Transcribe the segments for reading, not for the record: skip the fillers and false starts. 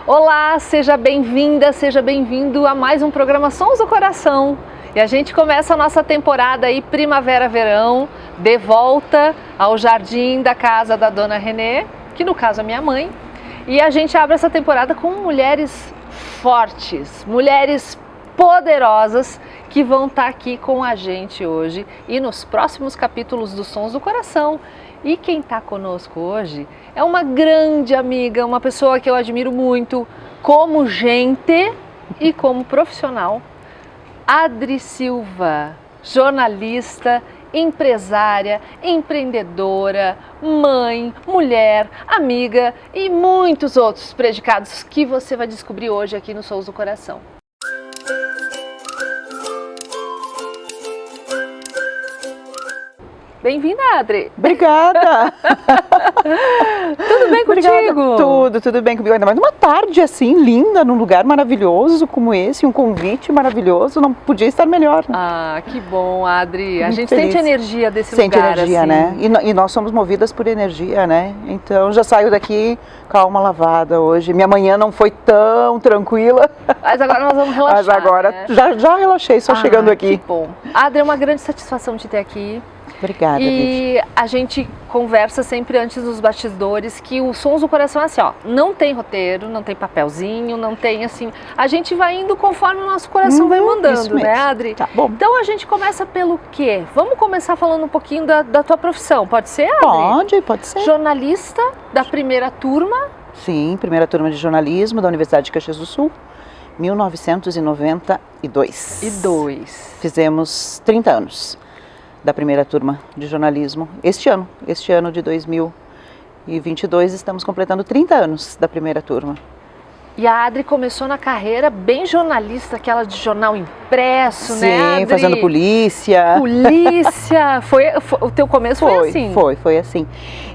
Olá, seja bem-vinda, seja bem-vindo a mais um programa Sons do Coração. E a gente começa a nossa temporada aí primavera-verão, de volta ao jardim da casa da Dona Renê, que no caso é minha mãe. E a gente abre essa temporada com mulheres fortes, mulheres poderosas que vão estar aqui com a gente hoje e nos próximos capítulos dos Sons do Coração. E quem está conosco hoje é uma grande amiga, uma pessoa que eu admiro muito como gente e como profissional. Adri Silva, jornalista, empresária, empreendedora, mãe, mulher, amiga e muitos outros predicados que você vai descobrir hoje aqui no Sons do Coração. Bem-vinda, Adri. Obrigada. Tudo bem contigo? Obrigada. Tudo bem comigo. Ainda mais numa tarde assim, linda, num lugar maravilhoso como esse, um convite maravilhoso, não podia estar melhor. Né? Ah, que bom, Adri. A gente feliz. sente energia desse Sente lugar, energia, assim. né? E nós somos movidas por energia, né? Então já saio daqui com a alma lavada hoje. Minha manhã não foi tão tranquila. Mas agora nós vamos relaxar. Mas agora né? já relaxei, só chegando aqui. Que bom. Adri, é uma grande satisfação te ter aqui. Obrigada, E Vivi. a gente conversa sempre antes dos bastidores que o Sons do Coração é assim, ó, não tem roteiro, não tem papelzinho, não tem assim, a gente vai indo conforme o nosso coração vai mandando, né, Adri? Tá bom. Então a gente começa pelo quê? Vamos começar falando um pouinho da tua profissão, pode ser, Adri? Pode ser. Jornalista da primeira turma. Sim, primeira turma de jornalismo da Universidade de Caxias do Sul, 1992. Fizemos 30 anos da primeira turma de jornalismo. Este ano de 2022, estamos completando 30 anos da primeira turma. E a Adri começou na carreira bem jornalista, aquela de jornal impresso, Sim, né, Adri? fazendo polícia. Polícia! O teu começo foi assim? Foi assim.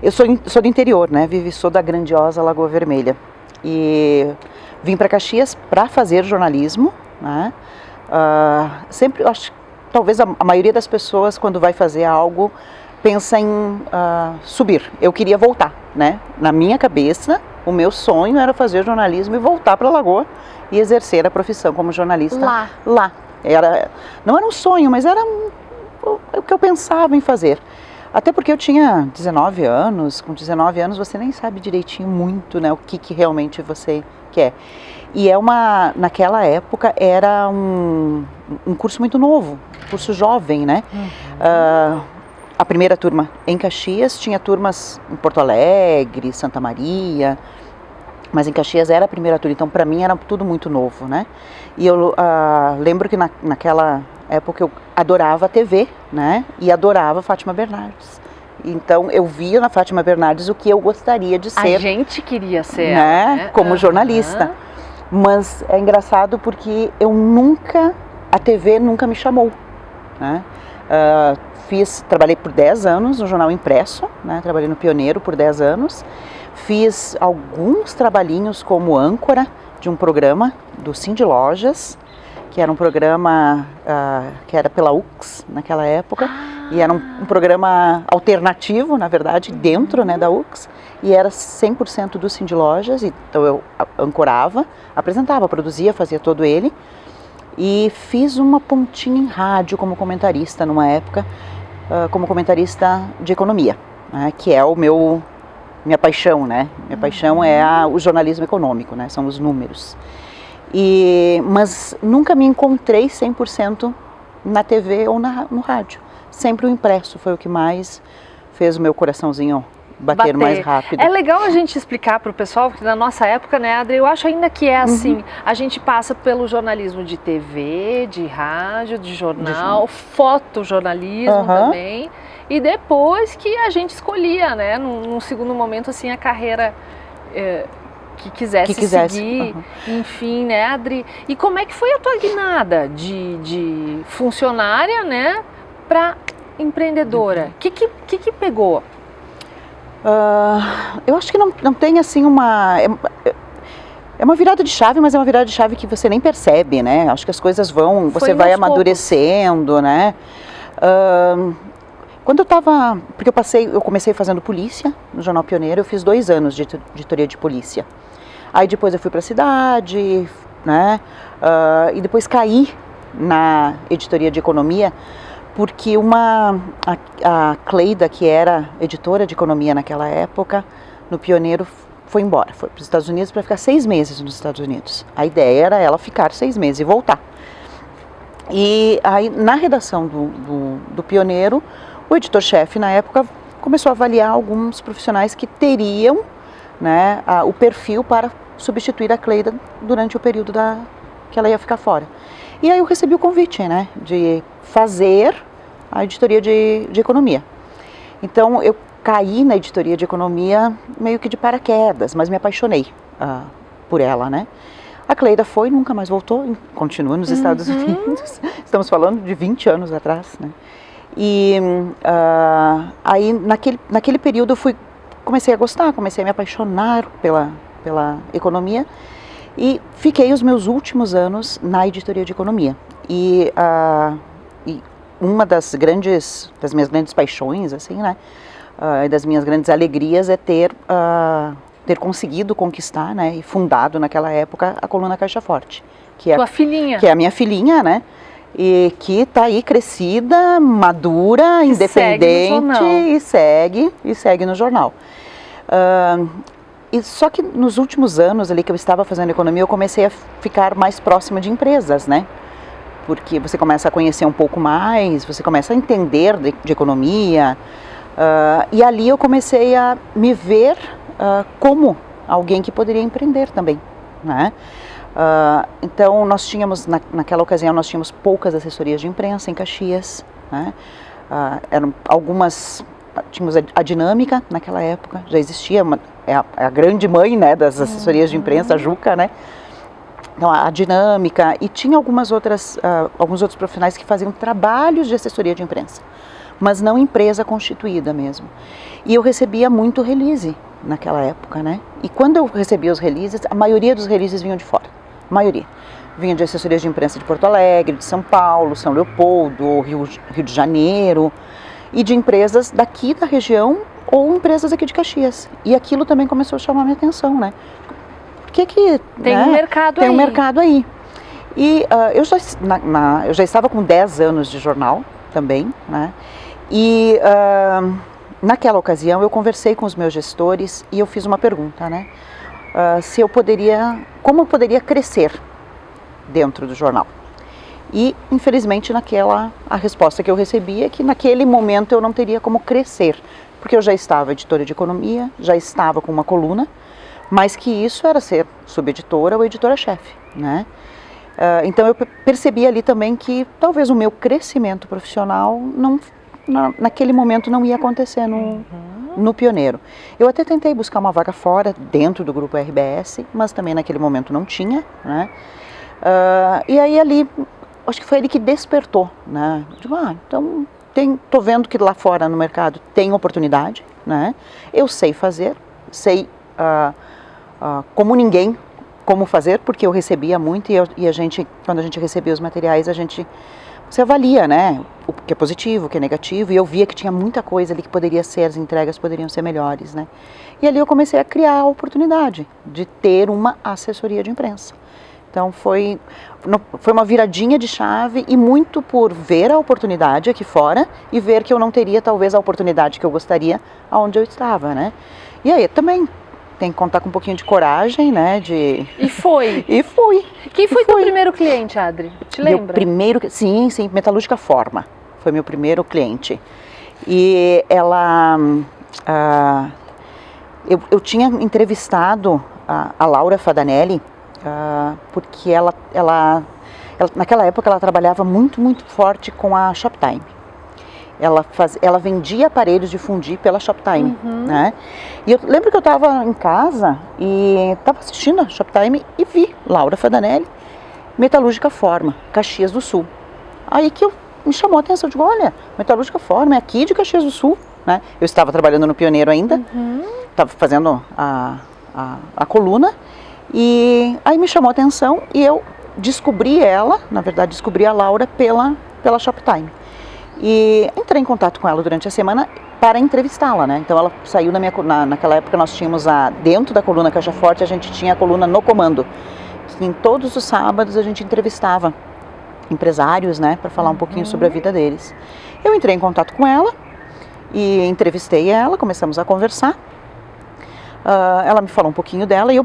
Eu sou do interior, né, Vivi? Sou da grandiosa Lagoa Vermelha. E vim para Caxias para fazer jornalismo, né? Sempre, acho que talvez a maioria das pessoas, quando vai fazer algo, pensa em subir. Eu queria voltar, né? Na minha cabeça, o meu sonho era fazer jornalismo e voltar para a Lagoa e exercer a profissão como jornalista lá. Não era um sonho, mas era o que eu pensava em fazer. Até porque eu tinha 19 anos, com 19 anos você nem sabe direitinho muito, né, o que realmente você quer. E naquela época era um curso muito novo, curso jovem, né? A primeira turma em Caxias tinha turmas em Porto Alegre, Santa Maria, mas em Caxias era a primeira turma, então para mim era tudo muito novo, né? E eu lembro que naquela época eu adorava a TV, né? E adorava Fátima Bernardes. Então eu via na Fátima Bernardes o que eu gostaria de ser. A gente queria ser, né? Como jornalista. Mas é engraçado porque a TV nunca me chamou, né? Trabalhei por 10 anos no jornal impresso, né? Trabalhei no Pioneiro por 10 anos. Fiz alguns trabalhinhos como âncora de um programa do Cindy Lojas, que era um programa que era pela UX naquela época, e era um programa alternativo, na verdade, dentro, né, da UX, e era 100% do Cindy Lojas, então eu ancorava, apresentava, produzia, fazia todo ele, e fiz uma pontinha em rádio como comentarista numa época, como comentarista de economia, né, que é minha paixão, né? Minha paixão é o jornalismo econômico, né? São os números. Mas nunca me encontrei 100% na TV ou no rádio. Sempre o impresso foi o que mais fez o meu coraçãozinho bater mais rápido. É legal a gente explicar para o pessoal, porque na nossa época, né, Adri, eu acho ainda que é assim, a gente passa pelo jornalismo de TV, de rádio, de jornal, fotojornalismo também, e depois que a gente escolhia, né, num segundo momento, assim, a carreira que quisesse seguir, enfim, né, Adri? E como é que foi a tua guinada de funcionária, né, para empreendedora? O que pegou? Eu acho que não tem assim é uma virada de chave, mas é uma virada de chave que você nem percebe, né? Acho que as coisas você vai amadurecendo, né? Quando porque eu comecei fazendo polícia no Jornal Pioneiro, eu fiz 2 anos de editoria de polícia. Aí depois eu fui para a cidade, né? E depois caí na editoria de economia, porque a Cleida, que era editora de economia naquela época, no Pioneiro, foi embora, foi para os Estados Unidos para ficar 6 meses nos Estados Unidos. A ideia era ela ficar 6 meses e voltar. E aí, na redação do Pioneiro, o editor-chefe, na época, começou a avaliar alguns profissionais que teriam, né, o perfil para substituir a Cleida durante o período que ela ia ficar fora. E aí eu recebi o convite, né, de fazer a editoria de economia. Então eu caí na editoria de economia meio que de paraquedas, mas me apaixonei por ela, né. A Cleida foi, nunca mais voltou, continua nos Estados Unidos, estamos falando de 20 anos atrás, né. E aí naquele período eu comecei a gostar, comecei a me apaixonar pela economia e fiquei os meus últimos anos na editoria de economia. E uma das minhas grandes paixões, assim, né, das minhas grandes alegrias é ter conseguido conquistar, né, e fundado naquela época a coluna Caixa Forte, que é Tua filhinha, que é a minha filhinha, né, e que está aí crescida, madura, independente e segue no jornal. E só que nos últimos anos ali que eu estava fazendo economia, eu comecei a ficar mais próxima de empresas, né? Porque você começa a conhecer um pouco mais, você começa a entender de economia, e ali eu comecei a me ver como alguém que poderia empreender também, né? Então nós tínhamos, naquela ocasião, nós tínhamos poucas assessorias de imprensa em Caxias, né? Eram algumas, tínhamos a Dinâmica naquela época, já existia, é a grande mãe, né, das assessorias de imprensa, a Juca, né? Então a Dinâmica, e tinha alguns outros profissionais que faziam trabalhos de assessoria de imprensa, mas não empresa constituída mesmo. E eu recebia muito release naquela época, né? E quando eu recebia os releases, a maioria dos releases vinham de fora. A maioria. Vinha de assessorias de imprensa de Porto Alegre, de São Paulo, São Leopoldo, Rio de Janeiro, e de empresas daqui da região ou empresas aqui de Caxias. E aquilo também começou a chamar a minha atenção, né? Por que tem, né, um mercado tem aí. um mercado aí. E eu já estava com 10 anos de jornal também, né? E naquela ocasião eu conversei com os meus gestores e eu fiz uma pergunta, né? Como eu poderia crescer dentro do jornal. E infelizmente a resposta que eu recebi é que naquele momento eu não teria como crescer, porque eu já estava editora de economia, já estava com uma coluna, mas que isso era ser subeditora ou editora-chefe, né? Então eu percebi ali também que talvez o meu crescimento profissional naquele momento não ia acontecer no Pioneiro. Eu até tentei buscar uma vaga fora, dentro do grupo RBS, mas também naquele momento não tinha, né? E aí ali, acho que foi ele que despertou, né? Digo, então tô vendo que lá fora no mercado tem oportunidade, né? Eu sei fazer, sei como ninguém como fazer, porque eu recebia muito e quando a gente recebia os materiais, você avalia, né, o que é positivo, o que é negativo, e eu via que tinha muita coisa ali que as entregas poderiam ser melhores, né. E ali eu comecei a criar a oportunidade de ter uma assessoria de imprensa. Então foi uma viradinha de chave e muito por ver a oportunidade aqui fora e ver que eu não teria talvez a oportunidade que eu gostaria aonde eu estava, né. E aí também tem que contar com um pouquinho de coragem, né? E foi? E fui. Quem foi teu primeiro cliente, Adri? Te lembra? Sim, Metalúrgica Forma. Foi meu primeiro cliente. E ela... eu tinha entrevistado a Laura Fadanelli, porque ela, naquela época, ela trabalhava muito, muito forte com a Shoptime. Ela vendia aparelhos de fundir pela Shoptime, né? E eu lembro que eu estava em casa e estava assistindo a Shoptime e vi Laura Fadanelli, Metalúrgica Forma, Caxias do Sul. Aí que me chamou a atenção, eu digo, olha, Metalúrgica Forma é aqui de Caxias do Sul, né? Eu estava trabalhando no Pioneiro ainda, estava fazendo a coluna, e aí me chamou a atenção e eu descobri a Laura pela Shoptime. E entrei em contato com ela durante a semana para entrevistá-la, né? Então ela saiu naquela época nós tínhamos dentro da coluna Caixa Forte, a gente tinha a coluna No Comando. Em todos os sábados a gente entrevistava empresários, né, para falar um pouquinho sobre a vida deles. Eu entrei em contato com ela e entrevistei ela, começamos a conversar. Ela me falou um pouquinho dela e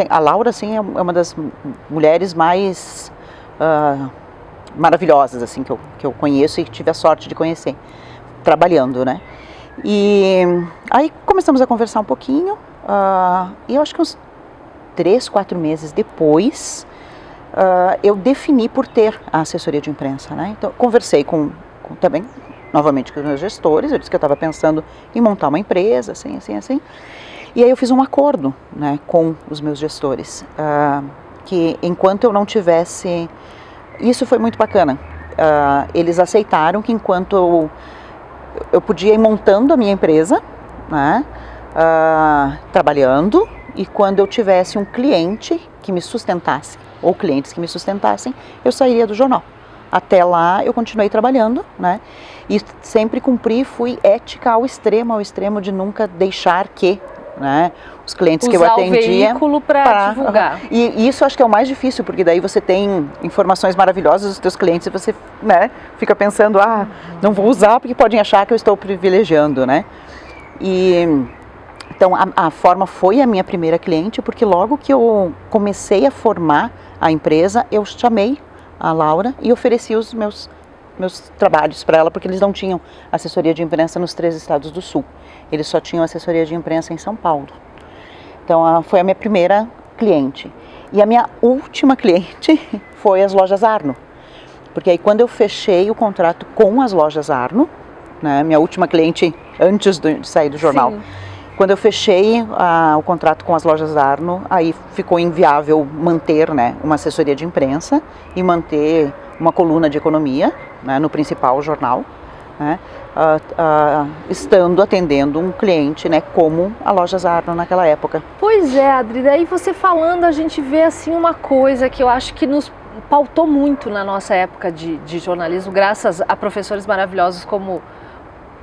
a Laura, assim, é uma das mulheres mais maravilhosas, assim, que eu conheço e tive a sorte de conhecer, trabalhando, né? E aí começamos a conversar um pouquinho, e eu acho que uns 3, 4 meses depois, eu defini por ter a assessoria de imprensa, né? Então, conversei também, novamente, com os meus gestores, eu disse que eu estava pensando em montar uma empresa, assim. E aí eu fiz um acordo, né, com os meus gestores, que enquanto eu não tivesse... Isso foi muito bacana. Eles aceitaram que enquanto eu podia ir montando a minha empresa, né, trabalhando, e quando eu tivesse um cliente que me sustentasse, ou clientes que me sustentassem, eu sairia do jornal. Até lá eu continuei trabalhando, né, e sempre cumpri, fui ética ao extremo de nunca deixar que, né, os clientes que eu atendia... Usar o veículo para divulgar. E isso acho que é o mais difícil, porque daí você tem informações maravilhosas dos teus clientes e você, né, fica pensando, não vou usar porque podem achar que eu estou privilegiando, né. Então a Forma foi a minha primeira cliente, porque logo que eu comecei a formar a empresa, eu chamei a Laura e ofereci os meus trabalhos para ela, porque eles não tinham assessoria de imprensa nos 3 estados do Sul. Eles só tinham assessoria de imprensa em São Paulo. Então, foi a minha primeira cliente. E a minha última cliente foi as lojas Arno. Porque aí, quando eu fechei o contrato com as lojas Arno, né, minha última cliente antes de sair do jornal, sim, quando eu fechei o contrato com as lojas Arno, aí ficou inviável manter, né, uma assessoria de imprensa e manter uma coluna de economia, né, no principal jornal, né, estando atendendo um cliente, né, como a Lojas Arno naquela época. Pois é, Adri, daí você falando, a gente vê assim uma coisa que eu acho que nos pautou muito na nossa época de jornalismo, graças a professores maravilhosos como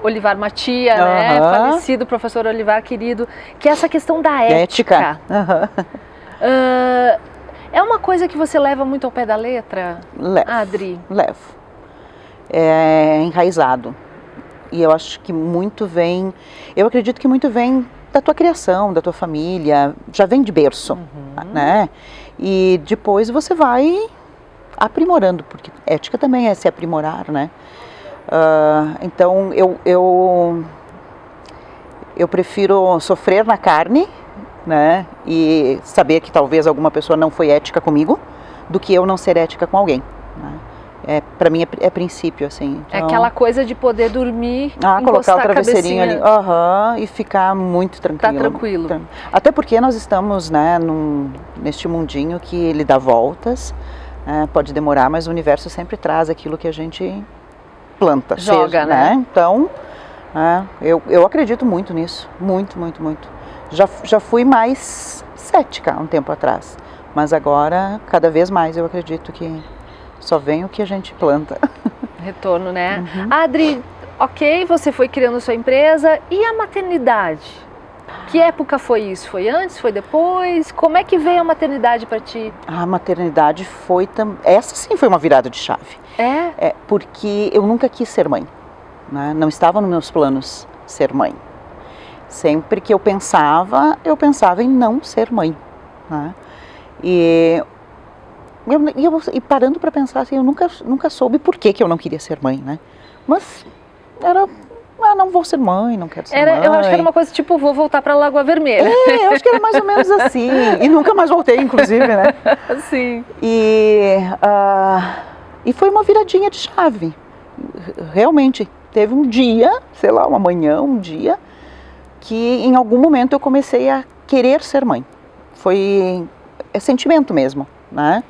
Olivar Matia, né, falecido professor Olivar querido, que é essa questão da ética. É uma coisa que você leva muito ao pé da letra, Adri? Levo. É enraizado. E eu acho que eu acredito que muito vem da tua criação, da tua família, já vem de berço, né? E depois você vai aprimorando, porque ética também é se aprimorar, né? Então eu prefiro sofrer na carne, né, e saber que talvez alguma pessoa não foi ética comigo, do que eu não ser ética com alguém, né? Para mim é princípio, assim. Então, é aquela coisa de poder dormir, colocar o travesseirinho ali, e ficar muito tranquilo. Tá tranquilo. Até porque nós estamos, né, neste mundinho que ele dá voltas, pode demorar, mas o universo sempre traz aquilo que a gente planta, joga, né? Então, eu acredito muito nisso, muito. Já fui mais cética há um tempo atrás, mas agora, cada vez mais, eu acredito que só vem o que a gente planta. Retorno, né? Adri, ok, você foi criando sua empresa, e a maternidade? Que época foi isso? Foi antes, foi depois? Como é que veio a maternidade para ti? A maternidade foi essa sim foi uma virada de chave. Porque eu nunca quis ser mãe, né? Não estava nos meus planos ser mãe. Sempre que eu pensava em não ser mãe, né? E parando para pensar assim, eu nunca soube por que eu não queria ser mãe, né? Mas era... não vou ser mãe, não quero ser mãe. Eu acho que era uma coisa tipo, vou voltar para Lagoa Vermelha. Eu acho que era mais ou menos assim. E nunca mais voltei, inclusive, né? Sim. E foi uma viradinha de chave. Realmente, teve um dia, sei lá, uma manhã, um dia, que em algum momento eu comecei a querer ser mãe. É sentimento mesmo, né?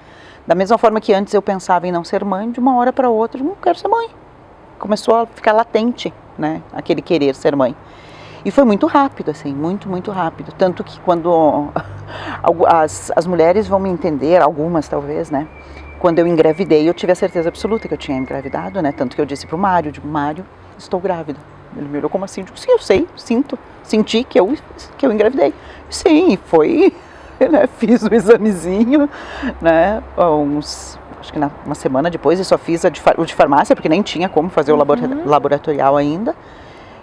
Da mesma forma que antes eu pensava em não ser mãe, de uma hora para outra, eu não quero ser mãe. Começou a ficar latente, né, aquele querer ser mãe. E foi muito rápido, assim, muito rápido. Tanto que quando as mulheres vão me entender, algumas talvez, né, quando eu engravidei, eu tive a certeza absoluta que eu tinha engravidado, né, tanto que eu disse pro Mário, estou grávida. Ele me olhou como assim? Eu digo, sim, eu sei, senti que eu engravidei. Sim, foi, né, fiz o examezinho, né, acho que uma semana depois eu só fiz o de farmácia, porque nem tinha como fazer o laboratorial ainda.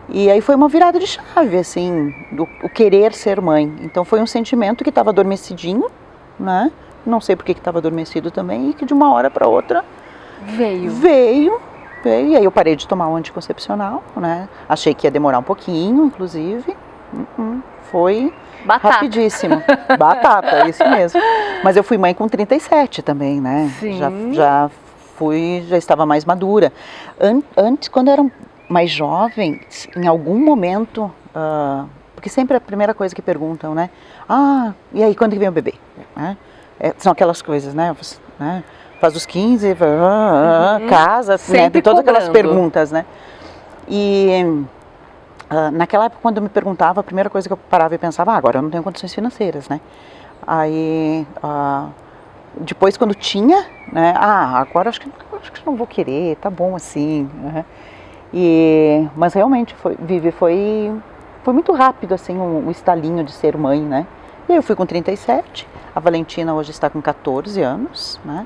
E aí foi uma virada de chave, assim, o querer ser mãe. Então foi um sentimento que estava adormecidinho, né? Não sei por que estava adormecido também, e que de uma hora para outra veio. E aí eu parei de tomar o anticoncepcional, né? Achei que ia demorar um pouquinho, inclusive. Foi batata. Rapidíssimo. Batata, é isso mesmo. Mas eu fui mãe com 37 também, né? Sim. Já estava mais madura. Antes, quando eu era mais jovem, em algum momento, porque sempre é a primeira coisa que perguntam, né? E aí, quando que vem o bebê? São aquelas coisas, né? Faz os 15, casa, né? Tem todas aquelas perguntas, né? E naquela época, quando eu me perguntava, a primeira coisa que eu parava e pensava, agora eu não tenho condições financeiras, né? Aí, depois quando tinha, né? Agora acho que não vou querer, tá bom assim, né? Mas realmente foi muito rápido, assim, o estalinho de ser mãe, né? E eu fui com 37, a Valentina hoje está com 14 anos, né?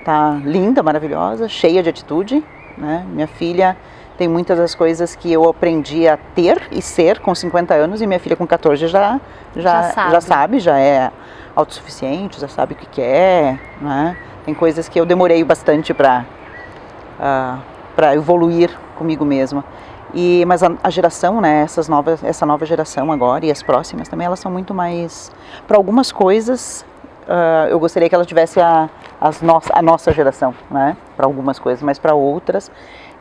Tá linda, maravilhosa, cheia de atitude, né? Minha filha tem muitas das coisas que eu aprendi a ter e ser com 50 anos, e minha filha com 14 já sabe, já é autossuficiente, já sabe o que quer, né? Tem coisas que eu demorei bastante para evoluir comigo mesma. Mas a geração, né, essa nova geração agora e as próximas também, elas são muito mais, para algumas coisas, eu gostaria que elas tivessem a nossa geração, né, para algumas coisas, mas para outras,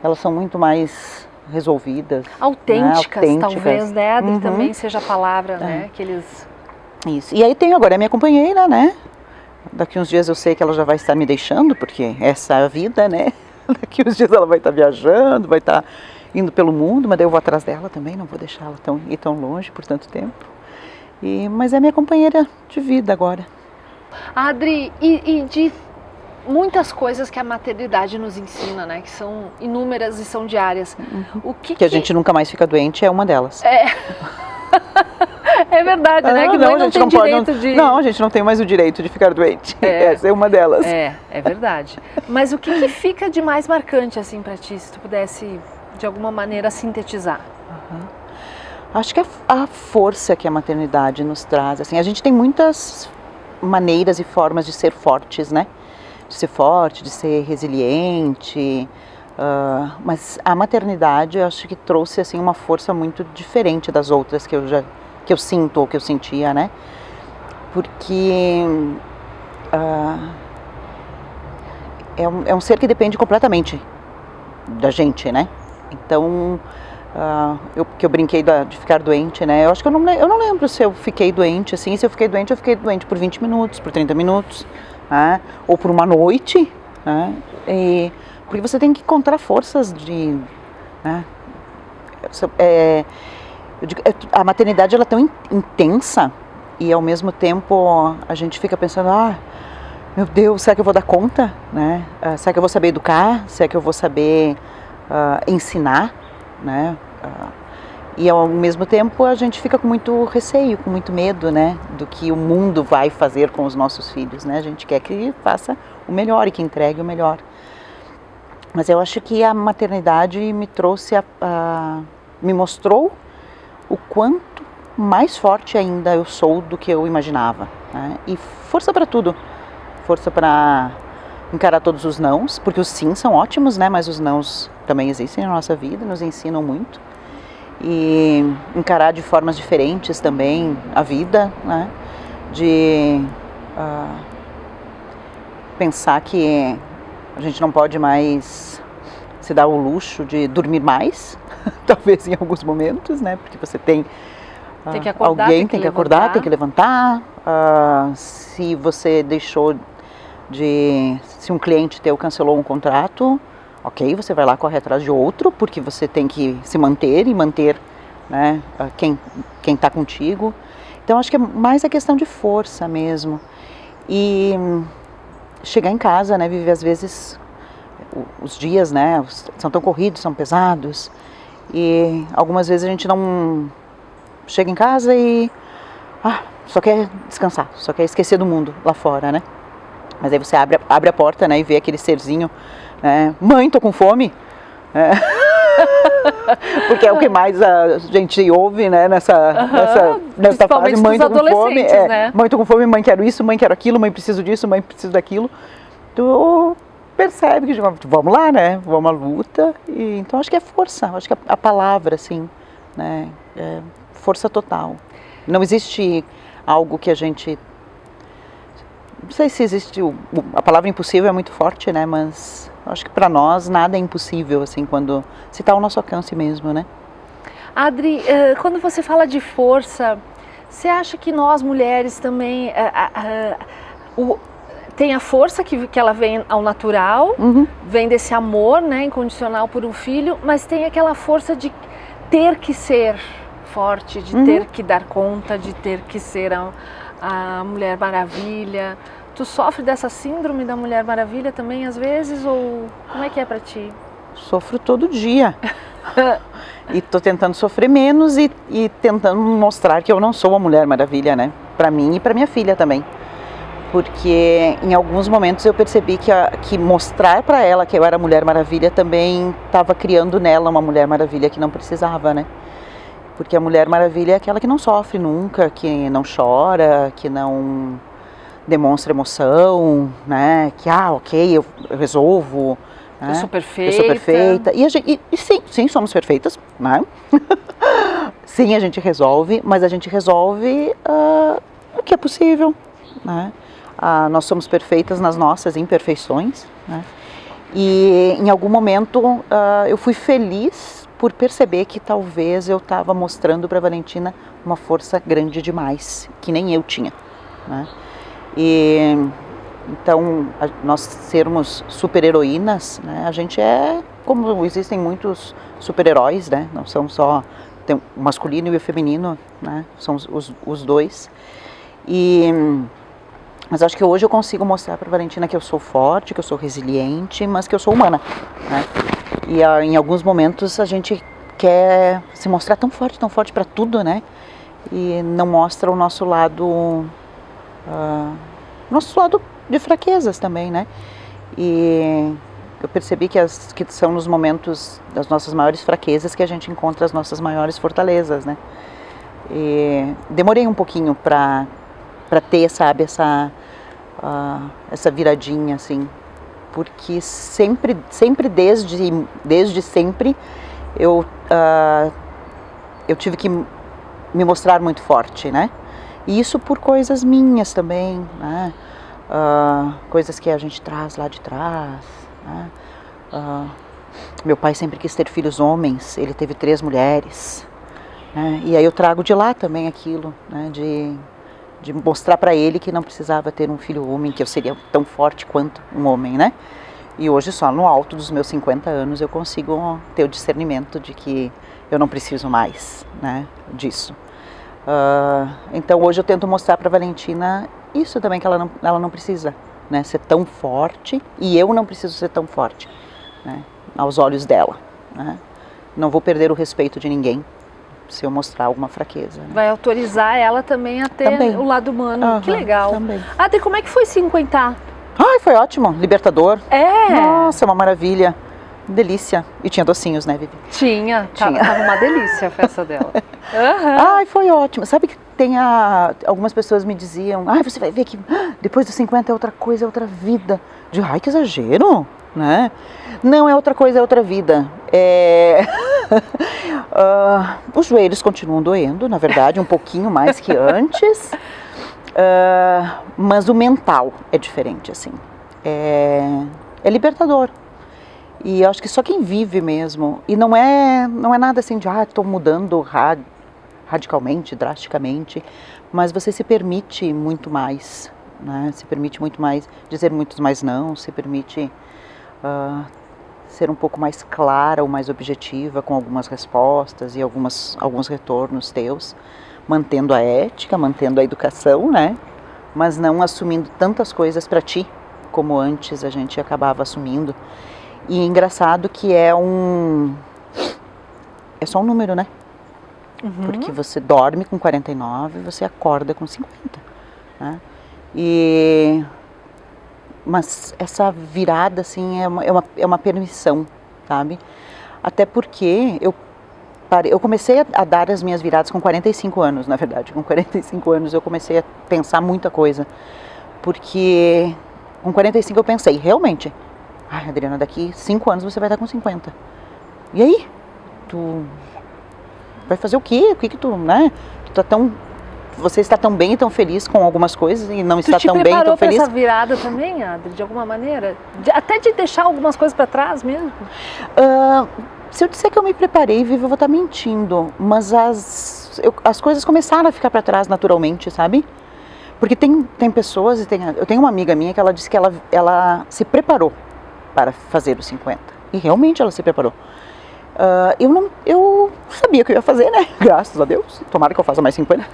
elas são muito mais resolvidas. Autênticas, né? Talvez, né, Adri, também seja a palavra, né, que eles... Isso, e aí tem agora a minha companheira, né, daqui uns dias eu sei que ela já vai estar me deixando, porque essa é a vida, né, daqui uns dias ela vai estar viajando, vai estar indo pelo mundo, mas daí eu vou atrás dela também, não vou deixar ela ir tão longe por tanto tempo. Mas é minha companheira de vida agora. Adri, e de muitas coisas que a maternidade nos ensina, né, que são inúmeras e são diárias. O que a gente nunca mais fica doente é uma delas. É verdade, né? Que mãe não tem direito de... Não, a gente não tem mais o direito de ficar doente. Essa é uma delas. É verdade. Mas o que fica de mais marcante, assim, pra ti, se tu pudesse, de alguma maneira, sintetizar? Acho que a força que a maternidade nos traz, assim, a gente tem muitas maneiras e formas de ser fortes, né? De ser forte, de ser resiliente, mas a maternidade, eu acho que trouxe, assim, uma força muito diferente das outras que eu sinto ou que eu sentia, né? Porque é um ser que depende completamente da gente, né? Então, eu brinquei de ficar doente, né? Eu acho que eu não lembro se eu fiquei doente, assim. Se eu fiquei doente por 20 minutos, por 30 minutos, né? Ou por uma noite, né? Porque você tem que encontrar forças de... né? A maternidade, ela é tão intensa e ao mesmo tempo a gente fica pensando, meu Deus, será que eu vou dar conta, né? Será que eu vou saber educar? Será que eu vou saber ensinar, né? E ao mesmo tempo a gente fica com muito receio, com muito medo, né? Do que o mundo vai fazer com os nossos filhos, né? A gente quer que faça o melhor e que entregue o melhor. Mas eu acho que a maternidade me trouxe, me mostrou o quanto mais forte ainda eu sou do que eu imaginava, né? E força para tudo, força para encarar todos os nãos, porque os sim são ótimos, né? Mas os nãos também existem na nossa vida, nos ensinam muito. E encarar de formas diferentes também a vida, né? De pensar que a gente não pode mais se dar o luxo de dormir mais, talvez em alguns momentos, né? Porque você tem que acordar, alguém tem que acordar, tem que levantar. Se você deixou se um cliente teu cancelou um contrato, ok, você vai lá correr atrás de outro, porque você tem que se manter e manter, né, quem está contigo. Então acho que é mais a questão de força mesmo. E chegar em casa, né, viver às vezes os dias, né, são tão corridos, são pesados, e algumas vezes a gente não chega em casa e só quer descansar, só quer esquecer do mundo lá fora, né? Mas aí você abre a porta, né, e vê aquele serzinho, mãe, tô com fome. Porque é o que mais a gente ouve, né, nessa fase, mãe, tô com fome, né? Mãe, tô com fome, mãe, quero isso, mãe, quero aquilo, mãe, preciso disso, mãe, preciso daquilo. Tu percebe que vamos lá, né, vamos à luta. E, então acho que é força, acho que a palavra, assim, né, é força total. Não existe algo que a gente... Não sei se existe... A palavra impossível é muito forte, né? Mas acho que para nós nada é impossível, assim, quando se está ao nosso alcance mesmo, né? Adri, quando você fala de força, você acha que nós mulheres também... tem a força que ela vem ao natural, vem desse amor, né, incondicional por um filho, mas tem aquela força de ter que ser forte, de ter que dar conta, de ter que ser a Mulher Maravilha. Tu sofre dessa síndrome da Mulher Maravilha também às vezes, ou como é que é pra ti? Sofro todo dia. E tô tentando sofrer menos e tentando mostrar que eu não sou a Mulher Maravilha, né? Pra mim e pra minha filha também. Porque em alguns momentos eu percebi que mostrar pra ela que eu era Mulher Maravilha também estava criando nela uma Mulher Maravilha que não precisava, né? Porque a Mulher Maravilha é aquela que não sofre nunca, que não chora, que não demonstra emoção, né? Que, ok, eu resolvo. Né? Eu sou perfeita. Eu sou perfeita. E sim, somos perfeitas, né? Sim, a gente resolve, mas a gente resolve o que é possível, né? Nós somos perfeitas nas nossas imperfeições, né? E em algum momento eu fui feliz por perceber que talvez eu estava mostrando para a Valentina uma força grande demais, que nem eu tinha, né? E então, nós sermos super-heroínas, né? A gente como existem muitos super-heróis, né? Não são só, tem o masculino e o feminino, né? São os dois. Mas acho que hoje eu consigo mostrar para a Valentina que eu sou forte, que eu sou resiliente, mas que eu sou humana, né? E em alguns momentos a gente quer se mostrar tão forte para tudo, né? E não mostra o nosso lado de fraquezas também, né? E eu percebi que são nos momentos das nossas maiores fraquezas que a gente encontra as nossas maiores fortalezas, né? E demorei um pouquinho para ter, sabe, essa viradinha, assim, porque sempre desde sempre eu tive que me mostrar muito forte, né? E isso por coisas minhas também, né? Coisas que a gente traz lá de trás, né? Meu pai sempre quis ter filhos homens, ele teve 3 mulheres, né? E aí eu trago de lá também aquilo, né? De mostrar para ele que não precisava ter um filho homem, que eu seria tão forte quanto um homem, né? E hoje só no alto dos meus 50 anos eu consigo ter o discernimento de que eu não preciso mais, né, disso. Então hoje eu tento mostrar para a Valentina isso também, que ela não precisa, né, ser tão forte, e eu não preciso ser tão forte, né, aos olhos dela, né? Não vou perder o respeito de ninguém se eu mostrar alguma fraqueza, né? Vai autorizar ela também a ter o lado humano. Que legal. Também. Adri, como é que foi se aguentar? Ai, foi ótimo, libertador. É? Nossa, uma maravilha. Delícia. E tinha docinhos, né, Vivi? Tinha. Tava uma delícia a festa dela. Ai, foi ótimo. Sabe que algumas pessoas me diziam, você vai ver que depois dos 50 é outra coisa, é outra vida. Ai, que exagero, né? Não é outra coisa, é outra vida. Os joelhos continuam doendo, na verdade, um pouquinho mais que antes. Mas o mental é diferente, assim. É libertador. E eu acho que só quem vive mesmo, e não é nada assim de estou mudando radicalmente, drasticamente, mas você se permite muito mais, né? Se permite muito mais dizer muitos mais não, se permite ser um pouco mais clara ou mais objetiva com algumas respostas e alguns retornos teus, mantendo a ética, mantendo a educação, né? Mas não assumindo tantas coisas para ti como antes a gente acabava assumindo. E engraçado que é só um número, né? Porque você dorme com 49 e você acorda com 50, né? Mas essa virada, assim, é uma permissão, sabe? Até porque eu comecei a dar as minhas viradas com 45 anos, na verdade. Com 45 anos eu comecei a pensar muita coisa. Porque com 45 eu pensei, realmente, Adriana, daqui 5 anos você vai estar com 50. E aí? Tu vai fazer o quê? O que tu, né? Você está tão bem e tão feliz com algumas coisas e não está tão bem e tão feliz. Tu te preparou para essa virada também, Adri, de alguma maneira? Até de deixar algumas coisas para trás mesmo? Se eu disser que eu me preparei, Vivi, eu vou estar mentindo. Mas as coisas começaram a ficar para trás naturalmente, sabe? Porque tem pessoas, eu tenho uma amiga minha que ela disse que ela se preparou para fazer os 50. E realmente ela se preparou. Eu sabia que eu ia fazer, né? Graças a Deus. Tomara que eu faça mais 50.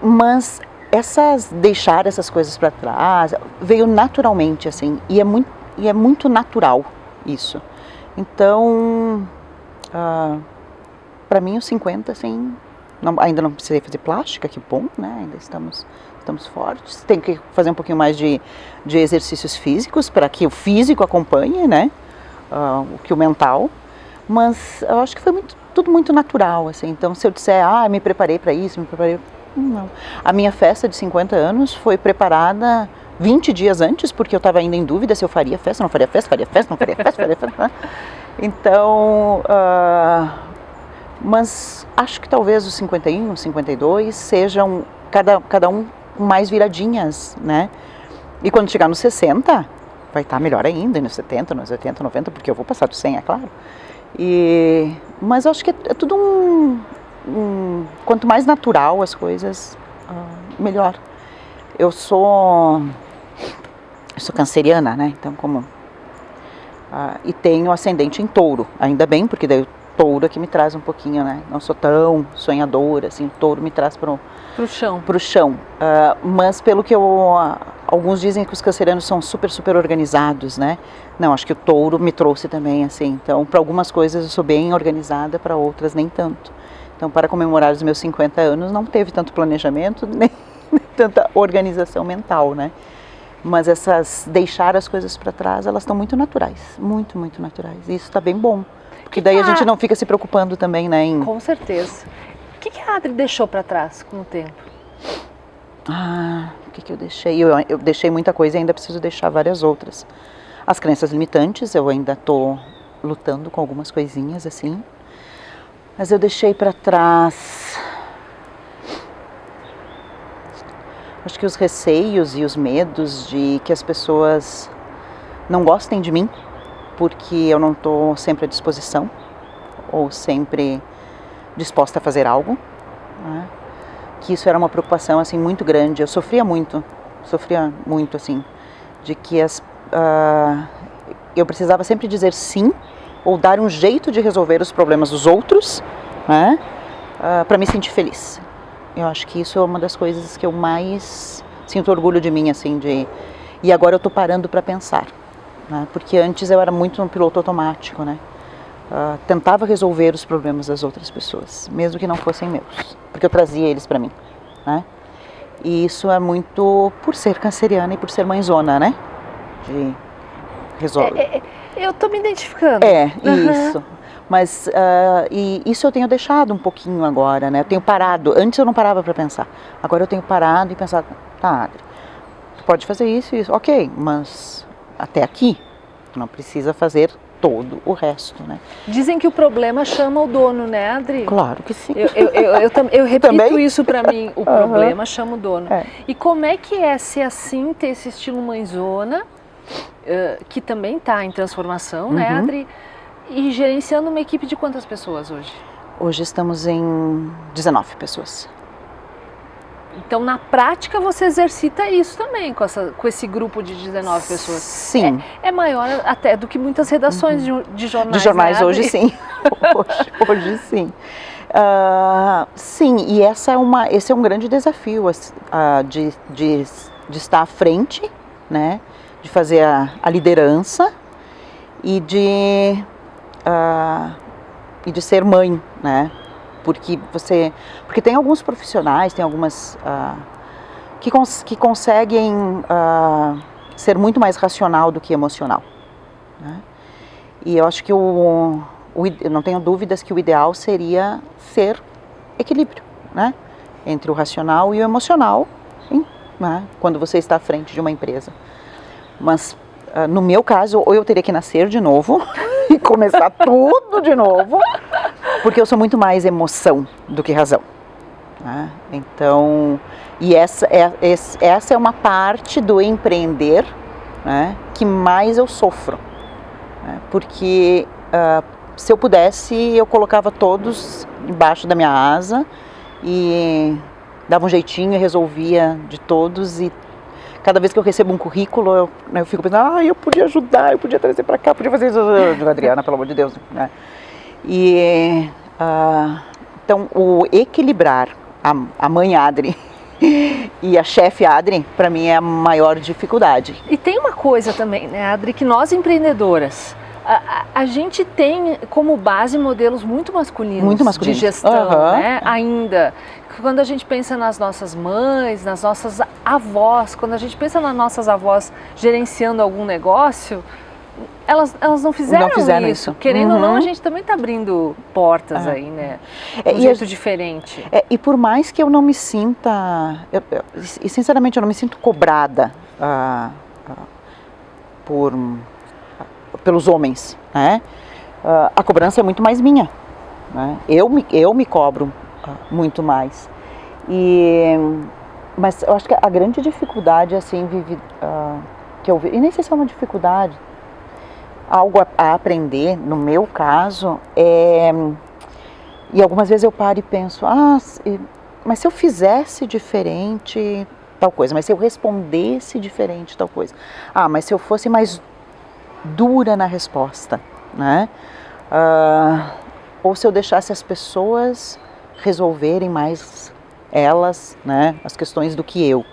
Mas deixar essas coisas para trás veio naturalmente, assim. E é muito natural isso. Então, para mim os 50, assim, ainda não precisei fazer plástica, que bom, né? Ainda estamos fortes. Tem que fazer um pouquinho mais de exercícios físicos para que o físico acompanhe, né? Que o mental. Mas eu acho que foi tudo muito natural, assim. Então, se eu disser, me preparei para isso, não. A minha festa de 50 anos foi preparada 20 dias antes, porque eu estava ainda em dúvida se eu faria festa, não faria festa, faria festa, não faria festa, faria festa. Então, mas acho que talvez os 51, 52 sejam cada um com mais viradinhas, né? E quando chegar nos 60, vai estar melhor ainda, e nos 70, nos 80, 90, porque eu vou passar dos 100, é claro. Mas acho que é tudo quanto mais natural as coisas, melhor. Eu sou canceriana, né? Então, e tenho ascendente em touro, ainda bem, porque daí o touro é que me traz um pouquinho, né? Não sou tão sonhadora, assim, o touro me traz pro chão. Mas pelo que alguns dizem que os cancerianos são super, super organizados, né? Não, acho que o touro me trouxe também, assim. Então, para algumas coisas eu sou bem organizada, para outras nem tanto. Então, para comemorar os meus 50 anos, não teve tanto planejamento, nem tanta organização mental, né? Mas deixar as coisas para trás, elas estão muito naturais, muito, muito naturais. E isso está bem bom, porque daí a gente não fica se preocupando também, né? Com certeza. O que a Adri deixou para trás com o tempo? O que eu deixei? Eu deixei muita coisa e ainda preciso deixar várias outras. As crenças limitantes, eu ainda estou lutando com algumas coisinhas assim. Mas eu deixei para trás, acho que os receios e os medos de que as pessoas não gostem de mim, porque eu não estou sempre à disposição, ou sempre disposta a fazer algo, né? Que isso era uma preocupação, assim, muito grande. Eu sofria muito, assim, de que eu precisava sempre dizer sim, ou dar um jeito de resolver os problemas dos outros, né? Para me sentir feliz. Eu acho que isso é uma das coisas que eu mais sinto orgulho de mim, assim, e agora eu estou parando para pensar, né? Porque antes eu era muito um piloto automático, né? Tentava resolver os problemas das outras pessoas, mesmo que não fossem meus, porque eu trazia eles para mim, né? E isso é muito por ser canceriana e por ser mãezona, né? De resolver. Eu tô me identificando. Isso. Mas e isso eu tenho deixado um pouquinho agora, né? Eu tenho parado. Antes eu não parava para pensar. Agora eu tenho parado e pensado, tá, Adri, tu pode fazer isso, ok, mas até aqui, tu não precisa fazer todo o resto, né? Dizem que o problema chama o dono, né, Adri? Claro que sim. Eu repito Também? isso para mim, o problema chama o dono. É. E como é que é ser assim, ter esse estilo mãezona, que também está em transformação, né, Adri? E gerenciando uma equipe de quantas pessoas hoje? Hoje estamos em 19 pessoas. Então, na prática, você exercita isso também com esse grupo de 19 pessoas. Sim. É maior até do que muitas redações de jornais. De jornais, né? Hoje sim. hoje sim. Sim, e esse é um grande desafio de estar à frente, né? De fazer a liderança e de ser mãe, né? Porque tem alguns profissionais, tem algumas que conseguem ser muito mais racional do que emocional, né? E eu acho que eu não tenho dúvidas que o ideal seria ser equilíbrio, né? Entre o racional e o emocional, né? Quando você está à frente de uma empresa. Mas no meu caso, ou eu teria que nascer de novo e começar tudo de novo, porque eu sou muito mais emoção do que razão, né? Então, e essa é uma parte do empreender, né, que mais eu sofro, né? Porque se eu pudesse, eu colocava todos embaixo da minha asa e dava um jeitinho e resolvia de todos. E cada vez que eu recebo um currículo, eu fico pensando, eu podia ajudar, eu podia trazer para cá, podia fazer isso. Adriana, pelo amor de Deus, né? E então o equilibrar a mãe Adri e a chefe Adri, para mim é a maior dificuldade. E tem uma coisa também, né, Adri, que nós empreendedoras, a gente tem como base modelos muito masculinos de gestão, né? Ainda. Quando a gente pensa nas nossas mães, nas nossas avós, quando a gente pensa nas nossas avós gerenciando algum negócio, elas não fizeram isso. Querendo ou não, a gente também está abrindo portas aí, né? De um jeito diferente. E por mais que eu não me sinta, e sinceramente eu não me sinto cobrada pelos homens, né? A cobrança é muito mais minha, né? Eu me cobro muito mais. Mas eu acho que a grande dificuldade, assim, que eu vi, e nem sei se é uma dificuldade, algo a aprender, no meu caso, e algumas vezes eu paro e penso, mas se eu fizesse diferente tal coisa, mas se eu respondesse diferente tal coisa, mas se eu fosse mais dura na resposta, né? Ou se eu deixasse as pessoas resolverem mais elas, né, as questões do que eu.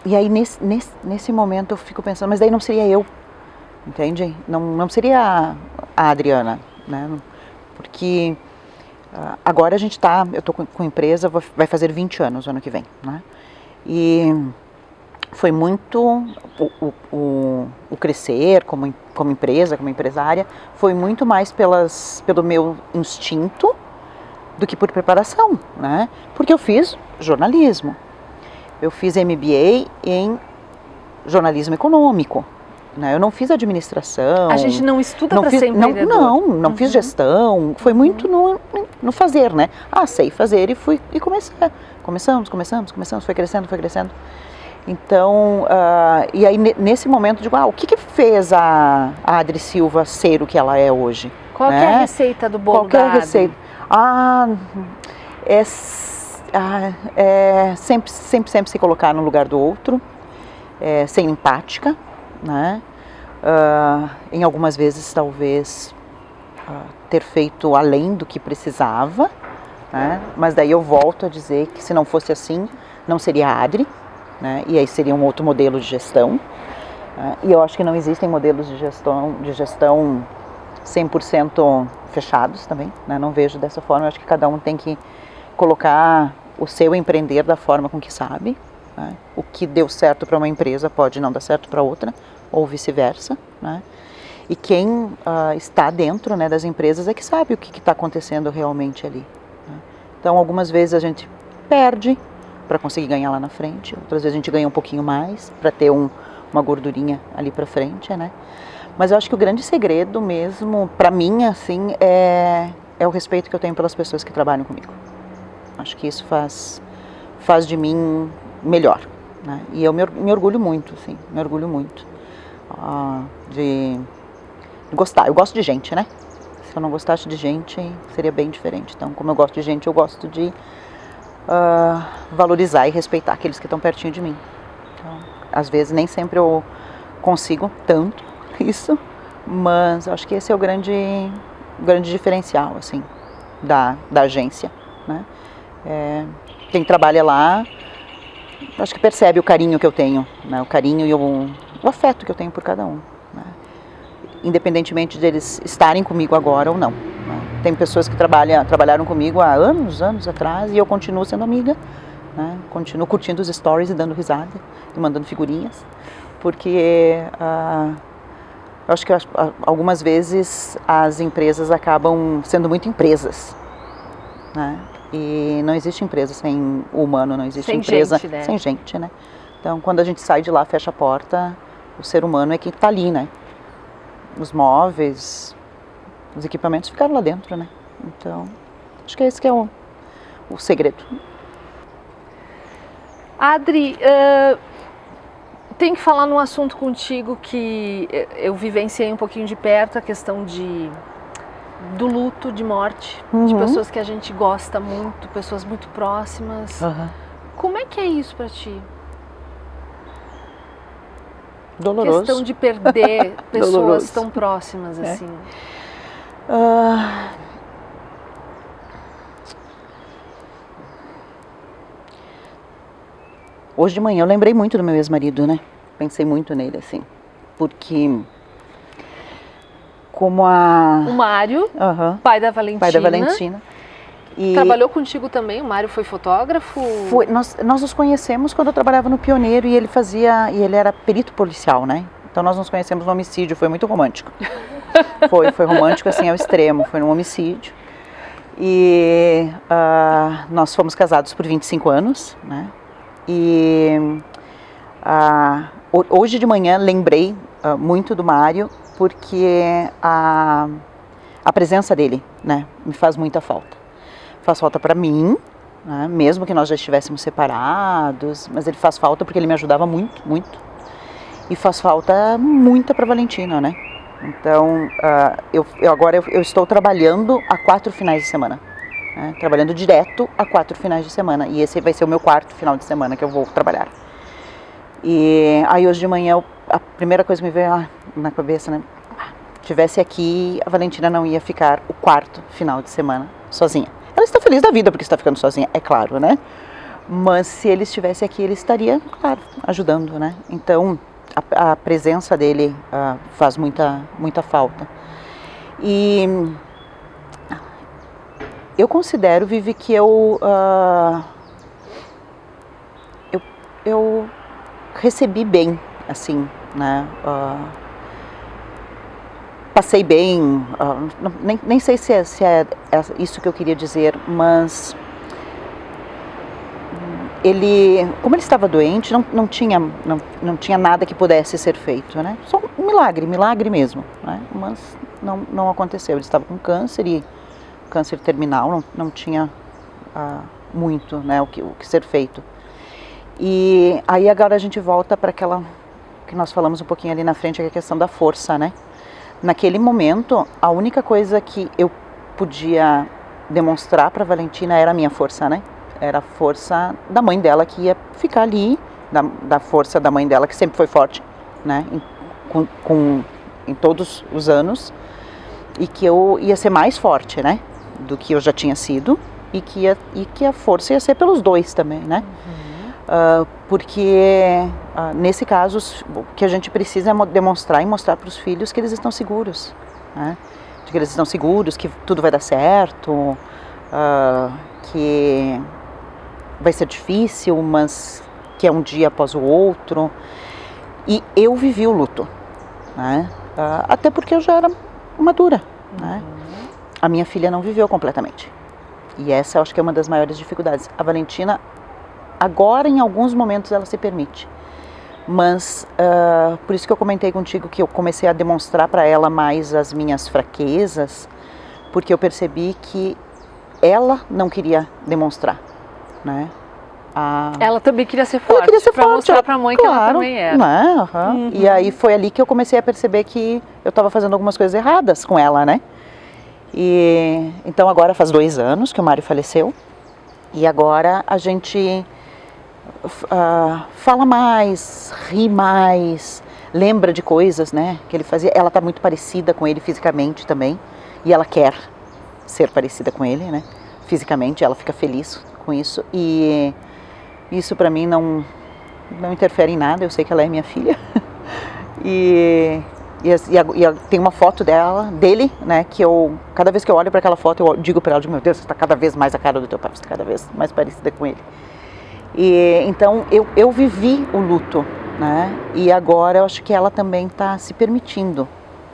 E aí nesse momento eu fico pensando, mas daí não seria eu, entende? Não seria a Adriana, né? Porque agora eu estou com empresa, vai fazer 20 anos o ano que vem, né? E foi muito o crescer como empresa, como empresária, foi muito mais pelo meu instinto do que por preparação, né? Porque eu fiz jornalismo, eu fiz MBA em jornalismo econômico, né? Eu não fiz administração. A gente não estuda para ser empreendedor. Não fiz gestão, foi muito no fazer, né? Sei fazer e fui e começamos, foi crescendo. Então, e aí nesse momento digo, o que fez a Adri Silva ser o que ela é hoje? Qual que é a receita do bolo da Adri? Receita? Sempre se colocar no lugar do outro, ser empática, né? Em algumas vezes talvez ter feito além do que precisava, né? Mas daí eu volto a dizer que se não fosse assim, não seria a Adri, né? E aí seria um outro modelo de gestão, e eu acho que não existem modelos de gestão 100% fechados também, né? Não vejo dessa forma. Eu acho que cada um tem que colocar o seu empreender da forma com que sabe, né? O que deu certo para uma empresa pode não dar certo para outra, ou vice-versa, né? E quem está dentro, né, das empresas é que sabe o que está acontecendo realmente ali, né? Então algumas vezes a gente perde para conseguir ganhar lá na frente, outras vezes a gente ganha um pouquinho mais para ter uma gordurinha ali para frente, né? Mas eu acho que o grande segredo mesmo, para mim, assim, é o respeito que eu tenho pelas pessoas que trabalham comigo. Acho que isso faz de mim melhor, né? E eu me orgulho muito, assim, de gostar. Eu gosto de gente, né? Se eu não gostasse de gente, seria bem diferente. Então, como eu gosto de gente, eu gosto de valorizar e respeitar aqueles que estão pertinho de mim. Então, às vezes, nem sempre eu consigo tanto isso, mas acho que esse é o grande diferencial, assim, da agência, né? Quem trabalha lá, acho que percebe o carinho que eu tenho, né? O carinho e o afeto que eu tenho por cada um, né? independentemente deles estarem comigo agora ou não, né? Tem pessoas que trabalharam comigo há anos atrás e eu continuo sendo amiga, né? Continuo curtindo os stories e dando risada e mandando figurinhas, porque eu acho que algumas vezes as empresas acabam sendo muito empresas, né? E não existe empresa sem o humano, não existe empresa sem gente, né? Então, quando a gente sai de lá, fecha a porta, o ser humano é quem está ali, né? Os móveis, os equipamentos ficaram lá dentro, né? Então, acho que esse que é o segredo. Adri, tenho que falar num assunto contigo que eu vivenciei um pouquinho de perto, a questão do luto, de morte, de pessoas que a gente gosta muito, pessoas muito próximas. Como é que é isso para ti? Doloroso. A questão de perder pessoas tão próximas assim. Hoje de manhã eu lembrei muito do meu ex-marido, né? Pensei muito nele, assim, porque como o Mário, pai da Valentina. E trabalhou contigo também? O Mário foi fotógrafo? Nós nos conhecemos quando eu trabalhava no Pioneiro e ele era perito policial, né? Então nós nos conhecemos no homicídio, foi muito romântico. Foi romântico assim ao extremo, foi num homicídio. E nós fomos casados por 25 anos, né? E hoje de manhã lembrei muito do Mário, porque a presença dele, né, me faz muita falta. Faz falta para mim, né, mesmo que nós já estivéssemos separados, mas ele faz falta porque ele me ajudava muito, muito. E faz falta muita para Valentina, né? Então, agora eu estou trabalhando a 4 finais de semana. Né, trabalhando direto a 4 finais de semana. E esse vai ser o meu 4º final de semana que eu vou trabalhar. E aí hoje de manhã, a primeira coisa que me veio na cabeça, né? Tivesse aqui, a Valentina não ia ficar o 4º final de semana sozinha. Ela está feliz da vida porque está ficando sozinha, é claro, né? Mas se ele estivesse aqui, ele estaria, claro, ajudando, né? Então, a presença dele faz muita falta. E eu considero, Vivi, que eu recebi bem, assim, né? Passei bem, nem sei se é isso que eu queria dizer, mas como ele estava doente, não tinha nada que pudesse ser feito, né? Só um milagre mesmo, né? Mas não aconteceu. Ele estava com câncer e câncer terminal, não tinha muito, né, o que ser feito. E aí agora a gente volta para aquela que nós falamos um pouquinho ali na frente, que é a questão da força, né? Naquele momento, a única coisa que eu podia demonstrar para a Valentina era a minha força, né? Era a força da mãe dela que ia ficar ali, da força da mãe dela que sempre foi forte, né? Em todos os anos, e que eu ia ser mais forte, né? Do que eu já tinha sido, e que a força ia ser pelos dois também, né? Porque nesse caso o que a gente precisa é demonstrar e mostrar para os filhos que eles estão seguros, né? De que eles estão seguros, que tudo vai dar certo, que vai ser difícil, mas que é um dia após o outro. E eu vivi o luto, né? Até porque eu já era madura, né? A minha filha não viveu completamente. E essa eu acho que é uma das maiores dificuldades. A Valentina, agora em alguns momentos ela se permite. Mas por isso que eu comentei contigo que eu comecei a demonstrar para ela mais as minhas fraquezas, porque eu percebi que ela não queria demonstrar, né? Ela também queria ser forte, para mostrar para a mãe, claro, que ela também era. Né? E aí foi ali que eu comecei a perceber que eu estava fazendo algumas coisas erradas com ela, né? E então agora faz 2 anos que o Mário faleceu, e agora a gente fala mais, ri mais, lembra de coisas, né, que ele fazia. Ela está muito parecida com ele fisicamente também, e ela quer ser parecida com ele, né, fisicamente. Ela fica feliz com isso, e isso para mim não interfere em nada. Eu sei que ela é minha filha e Tem uma foto dele, né, que cada vez que eu olho para aquela foto, eu digo para ela, meu Deus, você está cada vez mais a cara do teu pai, você está cada vez mais parecida com ele. E então eu vivi o luto, né, e agora eu acho que ela também está se permitindo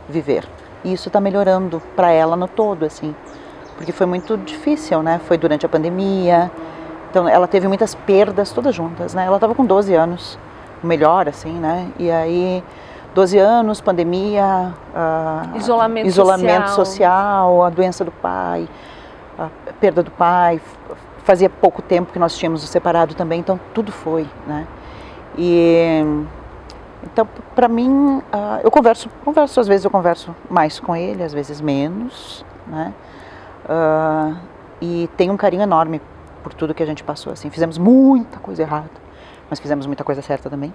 viver. E isso está melhorando para ela no todo, assim, porque foi muito difícil, né, foi durante a pandemia, então ela teve muitas perdas todas juntas, né, ela estava com 12 anos, melhor, assim, né, e aí 12 anos, pandemia, isolamento social, a doença do pai, a perda do pai, fazia pouco tempo que nós tínhamos nos separado também, então tudo foi, né? E então, para mim, eu converso, às vezes eu converso mais com ele, às vezes menos, né? E tenho um carinho enorme por tudo que a gente passou, assim, fizemos muita coisa errada, mas fizemos muita coisa certa também.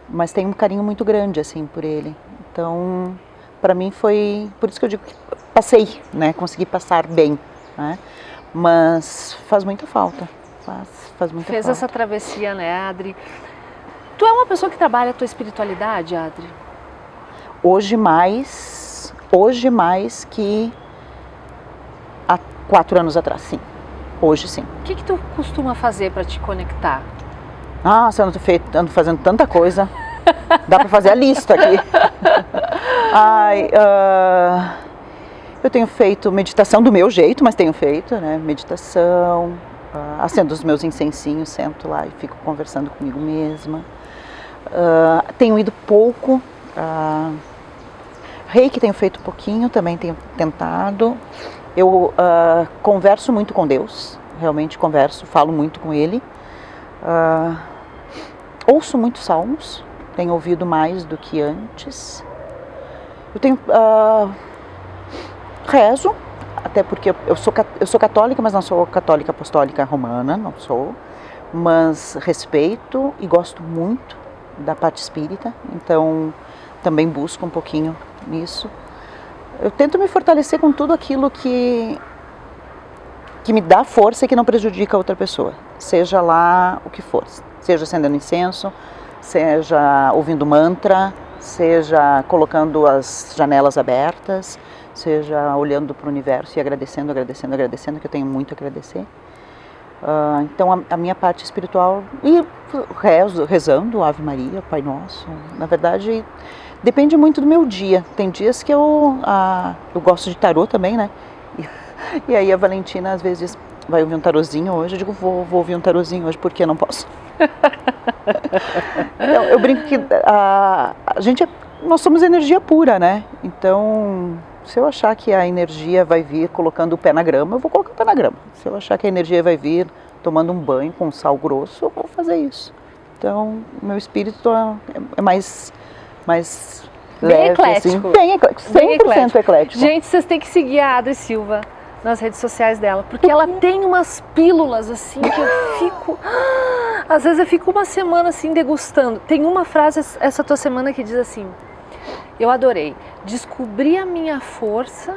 Mas tem um carinho muito grande, assim, por ele. Então, para mim foi, por isso que eu digo que passei, né, consegui passar bem, né, mas faz muita falta, faz muita falta. Fez essa travessia, né, Adri? Tu é uma pessoa que trabalha a tua espiritualidade, Adri? Hoje mais que há 4 anos atrás, sim. Hoje sim. O que tu costuma fazer para te conectar? Nossa, eu ando fazendo tanta coisa. Dá para fazer a lista aqui. Eu tenho feito meditação do meu jeito, mas tenho feito, né? Meditação, acendo os meus incensinhos, sento lá e fico conversando comigo mesma. Tenho ido pouco. Reiki tenho feito pouquinho, também tenho tentado. Eu converso muito com Deus, realmente converso, falo muito com Ele. Ouço muitos salmos, tenho ouvido mais do que antes. Eu tenho rezo, até porque eu sou católica, mas não sou católica apostólica romana, não sou. Mas respeito e gosto muito da parte espírita, então também busco um pouquinho nisso. Eu tento me fortalecer com tudo aquilo que me dá força e que não prejudica a outra pessoa, seja lá o que for. Seja acendendo incenso, seja ouvindo mantra, seja colocando as janelas abertas, seja olhando para o universo e agradecendo, que eu tenho muito a agradecer. Então a minha parte espiritual, e rezando Ave Maria, Pai Nosso, na verdade depende muito do meu dia. Tem dias que eu gosto de tarô também, né? E aí a Valentina às vezes diz, vai ouvir um tarozinho hoje? Eu digo, vou ouvir um tarozinho hoje, porque não posso. Eu brinco que nós somos energia pura, né? Então, se eu achar que a energia vai vir colocando o pé na grama, eu vou colocar o pé na grama. Se eu achar que a energia vai vir tomando um banho com sal grosso, eu vou fazer isso. Então, o meu espírito é mais bem leve, eclético. Assim, bem eclético, 100% eclético. Gente, vocês têm que seguir a Adri Silva nas redes sociais dela, porque ela tem umas pílulas assim que eu fico, às vezes eu fico uma semana assim degustando. Tem uma frase essa tua semana que diz assim: eu adorei, descobri a minha força,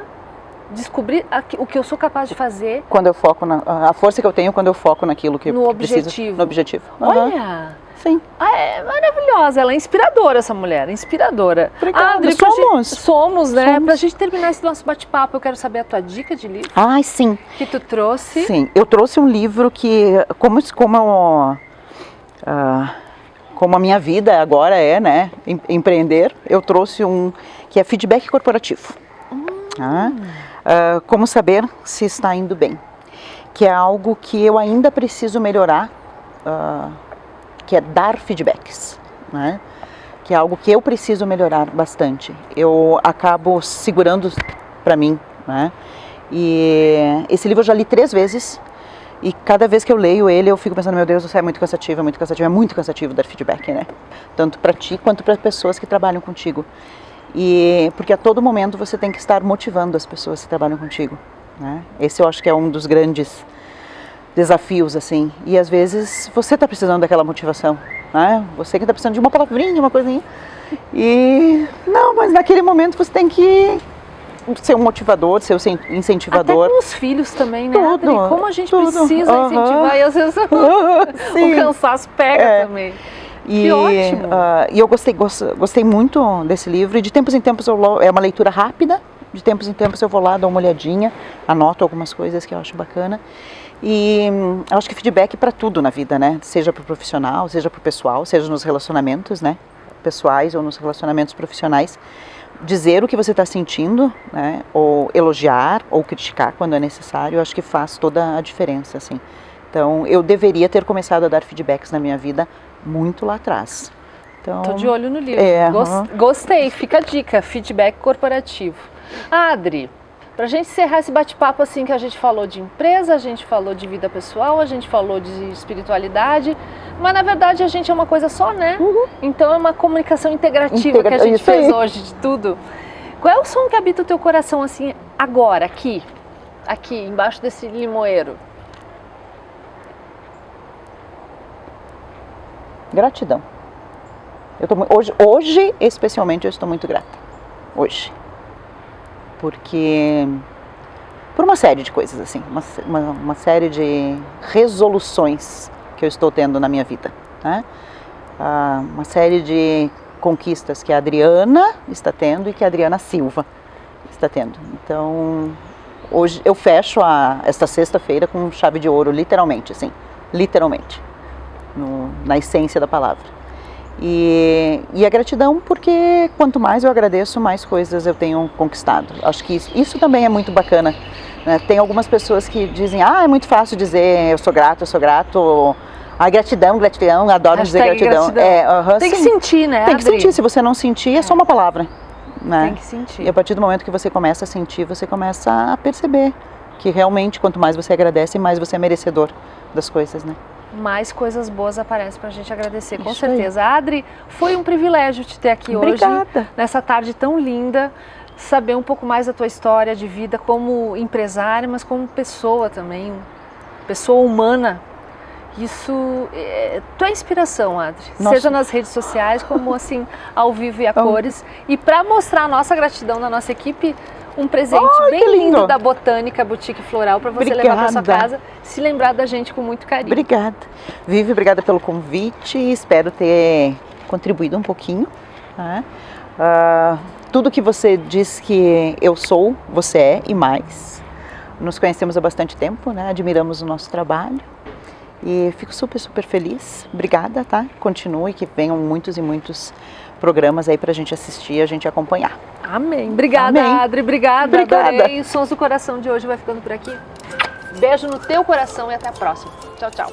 descobri o que eu sou capaz de fazer quando eu foco a força que eu tenho quando eu foco naquilo que objetivo. No objetivo. Olha, sim. É maravilhosa, ela é inspiradora, essa mulher, inspiradora. Adri, somos, né? Somos. Pra gente terminar esse nosso bate-papo, eu quero saber a tua dica de livro. Sim. Que tu trouxe. Sim, eu trouxe um livro que, como a minha vida agora é, né, empreender, eu trouxe um que é feedback corporativo. Como saber se está indo bem, que é algo que eu ainda preciso melhorar, que é dar feedbacks, né? Que é algo que eu preciso melhorar bastante. Eu acabo segurando para mim, né? E esse livro eu já li 3 vezes e cada vez que eu leio ele eu fico pensando, meu Deus, isso é muito cansativo, é muito cansativo dar feedback, né? Tanto para ti quanto para as pessoas que trabalham contigo. E porque a todo momento você tem que estar motivando as pessoas que trabalham contigo, né? Esse eu acho que é um dos grandes desafios, assim, e às vezes você está precisando daquela motivação, né? Você que está precisando de uma palavrinha, uma coisinha, mas naquele momento você tem que ser um motivador, ser um incentivador. Até com os filhos também, né, Adri? Como a gente precisa incentivar, e às vezes o cansaço pega também. Que ótimo! E eu gostei muito desse livro, e de tempos em tempos é uma leitura rápida, de tempos em tempos eu vou lá, dou uma olhadinha, anoto algumas coisas que eu acho bacana. E eu acho que feedback para tudo na vida, né? Seja para o profissional, seja para o pessoal, seja nos relacionamentos, né? Pessoais ou nos relacionamentos profissionais. Dizer o que você está sentindo, né? Ou elogiar ou criticar quando é necessário, eu acho que faz toda a diferença, assim. Então, eu deveria ter começado a dar feedbacks na minha vida muito lá atrás. Então, tô de olho no livro. Gostei, fica a dica, feedback corporativo. Adri, pra gente encerrar esse bate-papo assim, que a gente falou de empresa, a gente falou de vida pessoal, a gente falou de espiritualidade, mas na verdade a gente é uma coisa só, né? Então é uma comunicação integrativa que a gente fez hoje de tudo. Qual é o som que habita o teu coração assim agora, aqui, embaixo desse limoeiro? Gratidão. Hoje, especialmente, eu estou muito grata. Hoje. Porque, por uma série de coisas, assim, uma série de resoluções que eu estou tendo na minha vida, né? Uma série de conquistas que a Adriana está tendo e que a Adriana Silva está tendo. Então, hoje eu fecho esta sexta-feira com chave de ouro, literalmente, assim, literalmente, na essência da palavra. E a gratidão, porque quanto mais eu agradeço, mais coisas eu tenho conquistado. Acho que isso também é muito bacana, né? Tem algumas pessoas que dizem, é muito fácil dizer eu sou grato, gratidão, adoro dizer gratidão. Tem que sentir, né? Tem que sentir, se você não sentir é só uma palavra, né? Tem que sentir. E a partir do momento que você começa a sentir, você começa a perceber que realmente quanto mais você agradece, mais você é merecedor das coisas, né? Mais coisas boas aparecem pra gente agradecer, com certeza. Adri, foi um privilégio te ter aqui hoje, nessa tarde tão linda, saber um pouco mais da tua história de vida como empresária, mas como pessoa também, pessoa humana. Isso, tu é inspiração, Adri, seja nas redes sociais, como assim, ao vivo e a cores. E para mostrar a nossa gratidão da nossa equipe, um presente bem lindo da Botânica Boutique Floral para você levar para sua casa, se lembrar da gente com muito carinho. Obrigada. Vivi, obrigada pelo convite, espero ter contribuído um pouquinho. Né? Tudo que você diz que eu sou, você é e mais. Nos conhecemos há bastante tempo, né? Admiramos o nosso trabalho e fico super, super feliz. Obrigada, tá? Continue, que venham muitos e muitos programas aí pra gente assistir e a gente acompanhar. Amém. Obrigada, Amém. Adri. Obrigada. Adorei. Os Sons do Coração de hoje vai ficando por aqui. Beijo no teu coração e até a próxima. Tchau, tchau.